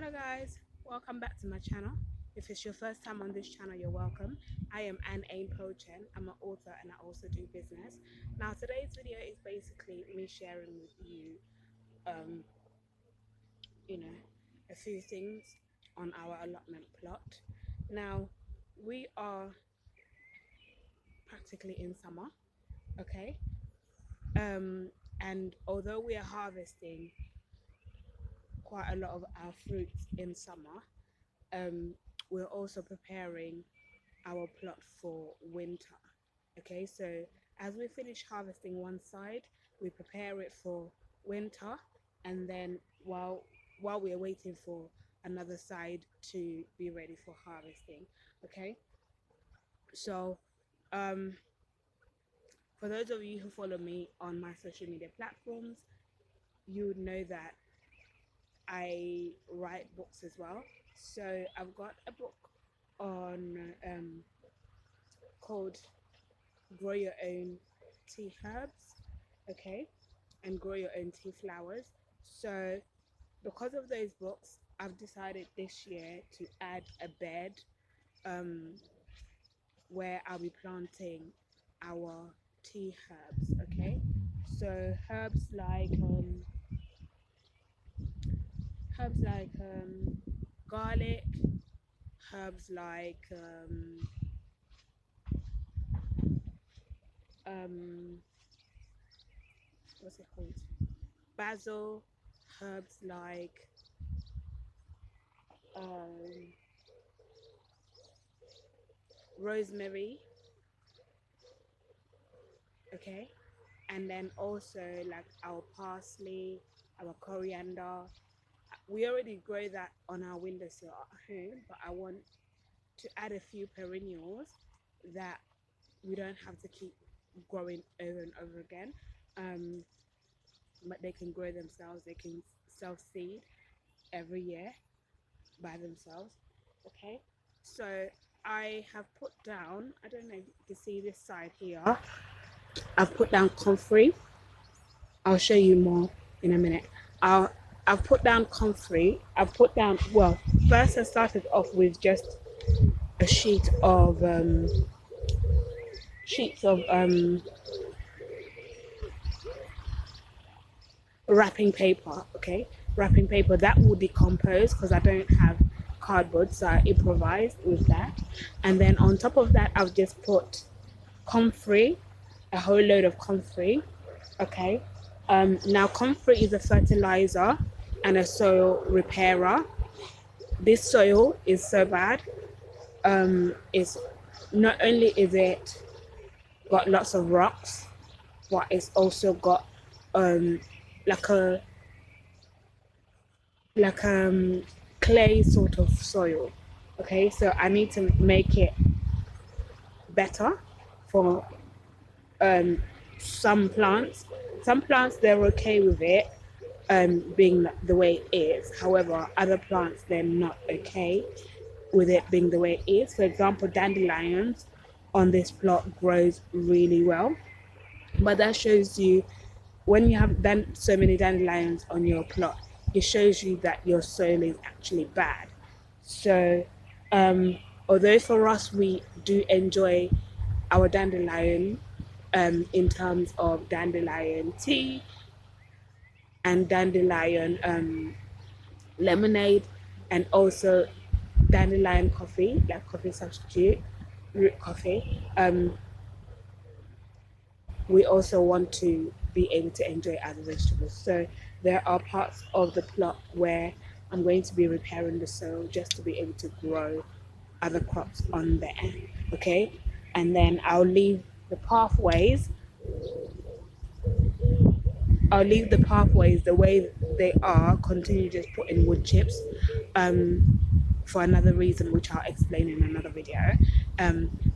Hello guys, welcome back to my channel. If it's your first time on this channel, you're welcome. I am A.H.P. I'm an author and I also do business. Now today's video is basically me sharing with you um you know a few things on our allotment plot. Now we are practically in summer, okay? And although we are harvesting quite a lot of our fruits in summer, um we're also preparing our plot for winter. Okay, so as we finish harvesting one side, we prepare it for winter, and then while we're waiting for another side to be ready for harvesting. Okay, so um for those of you who follow me on my social media platforms, you would know that I write books as well. So I've got a book on called Grow Your Own Tea Herbs, okay, and Grow Your Own Tea Flowers. So because of those books, I've decided this year to add a bed um, where I'll be planting our tea herbs, okay. So herbs like garlic, herbs like um, what's it called, basil, herbs like um, rosemary, okay, and then also like our parsley, our coriander. We already grow that on our windowsill at home, but I want to add a few perennials that we don't have to keep growing over and over again. um but they can grow themselves, they can self seed every year by themselves, okay. So I have put down, I don't know if you can see this side here, I've put down comfrey. I'll show you more in a minute. I've put down comfrey. I've put down, well, first I started off with just a sheets of wrapping paper, okay? Wrapping paper that will decompose because I don't have cardboard, so I improvised with that. And then on top of that, I've just put comfrey, a whole load of comfrey, okay. Now comfrey is a fertilizer and a soil repairer. This soil is so bad. It's not only is it got lots of rocks, but it's also got um like a like clay sort of soil. Okay, so I need to make it better for um some plants. Some plants they're okay with it being the way it is. However, other plants they're not okay with it being the way it is. For example, dandelions on this plot grows really well, but that shows you when you have done so many dandelions on your plot, it shows you that your soil is actually bad. So although for us we do enjoy our dandelion in terms of dandelion tea and dandelion lemonade, and also dandelion coffee, like coffee substitute, root coffee. We also want to be able to enjoy other vegetables. So there are parts of the plot where I'm going to be repairing the soil just to be able to grow other crops on there. Okay. And then the pathways, I'll leave the pathways the way they are, continue just putting wood chips for another reason, which I'll explain in another video.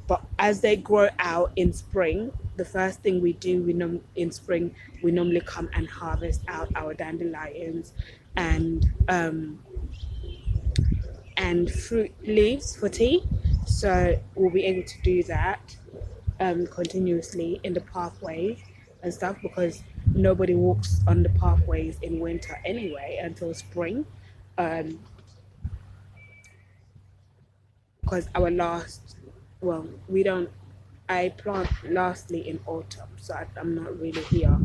But as they grow out in spring, the first thing we do, in spring, we normally come and harvest out our dandelions and fruit leaves for tea. So we'll be able to do that continuously in the pathways and stuff, because nobody walks on the pathways in winter anyway until spring. because our last, well, we don't, I plant lastly in autumn, so I'm not really here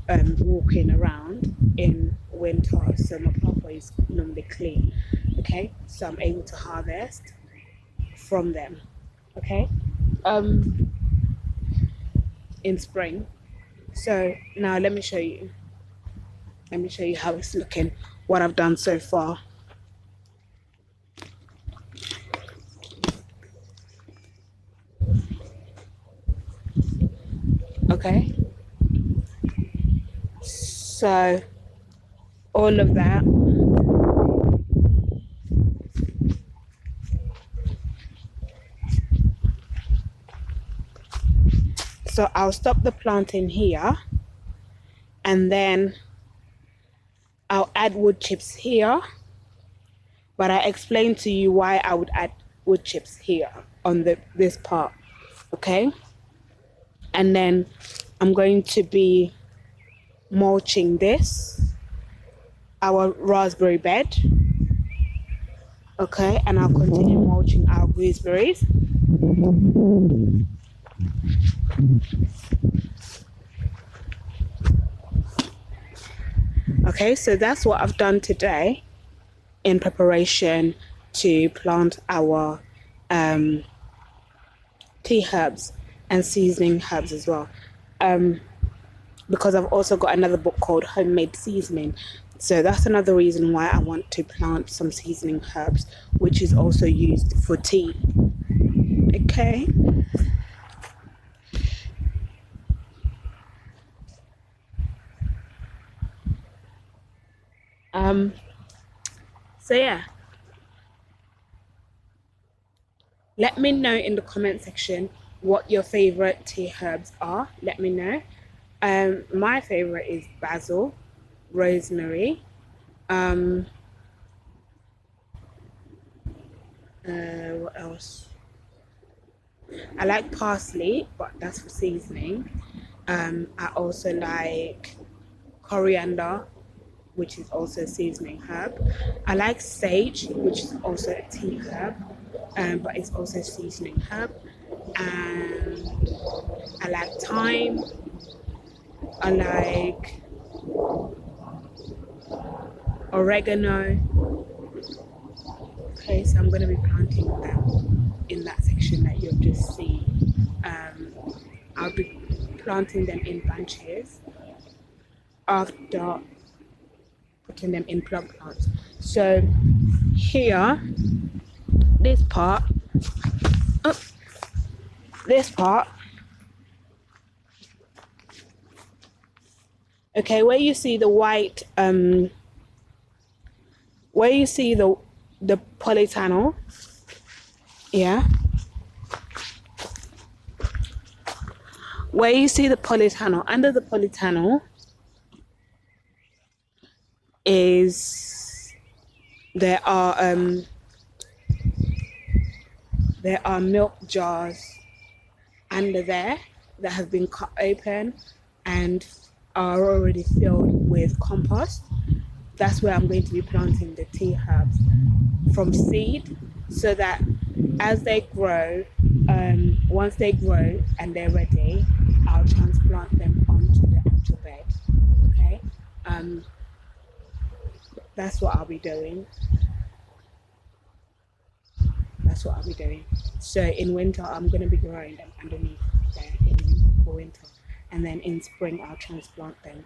walking around in winter, so my pathway is normally clean. Okay, so I'm able to harvest from them. Okay, in spring. So now let me show you. Let me show you how it's looking, what I've done so far. Okay, so all of that. So I'll stop the planting here, and then I'll add wood chips here, but I explained to you why I would add wood chips here on this part. Okay, and then I'm going to be mulching this, our raspberry bed. Okay, and I'll continue mulching our gooseberries. Okay, so that's what I've done today in preparation to plant our tea herbs and seasoning herbs as well. Because I've also got another book called Homemade Seasoning. So that's another reason why I want to plant some seasoning herbs, which is also used for tea. Okay. So yeah. Let me know in the comment section what your favorite tea herbs are. Let me know. My favorite is basil, rosemary, what else? I like parsley, but that's for seasoning. I also like coriander, which is also a seasoning herb. I like sage, which is also a tea herb, but it's also a seasoning herb. And I like thyme. I like oregano. Okay, so I'm going to be planting them in that section that you'll just see. I'll be planting them in bunches after putting them in plug plants. So here, this part, okay, where you see the white, where you see the polytunnel, yeah, where you see the polytunnel, under the polytunnel is there are milk jars under there that have been cut open and are already filled with compost. That's where I'm going to be planting the tea herbs from seed, so that as they grow, once they grow and they're ready, I'll transplant them onto the actual bed. Okay, that's what I'll be doing. That's what I'll be doing. So in winter, I'm going to be growing them underneath there for winter, and then in spring I'll transplant them.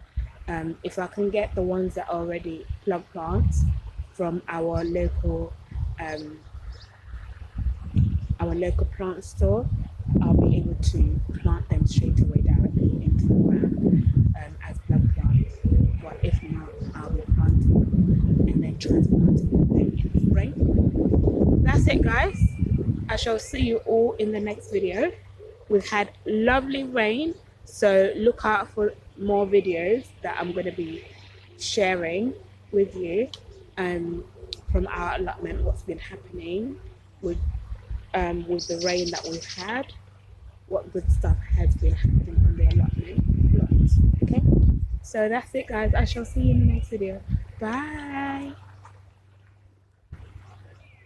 If I can get the ones that are already plug plants from our local plant store, I'll be able to plant them straight away directly into the ground as plug plants. But if not, I'll be planting them and then transplanting them in spring. That's it, guys. I shall see you all in the next video. We've had lovely rain, so look out for more videos that I'm going to be sharing with you from our allotment, what's been happening with the rain that we've had, what good stuff has been happening on the allotment plots. Okay, so that's it, guys. I shall see you in the next video. Bye.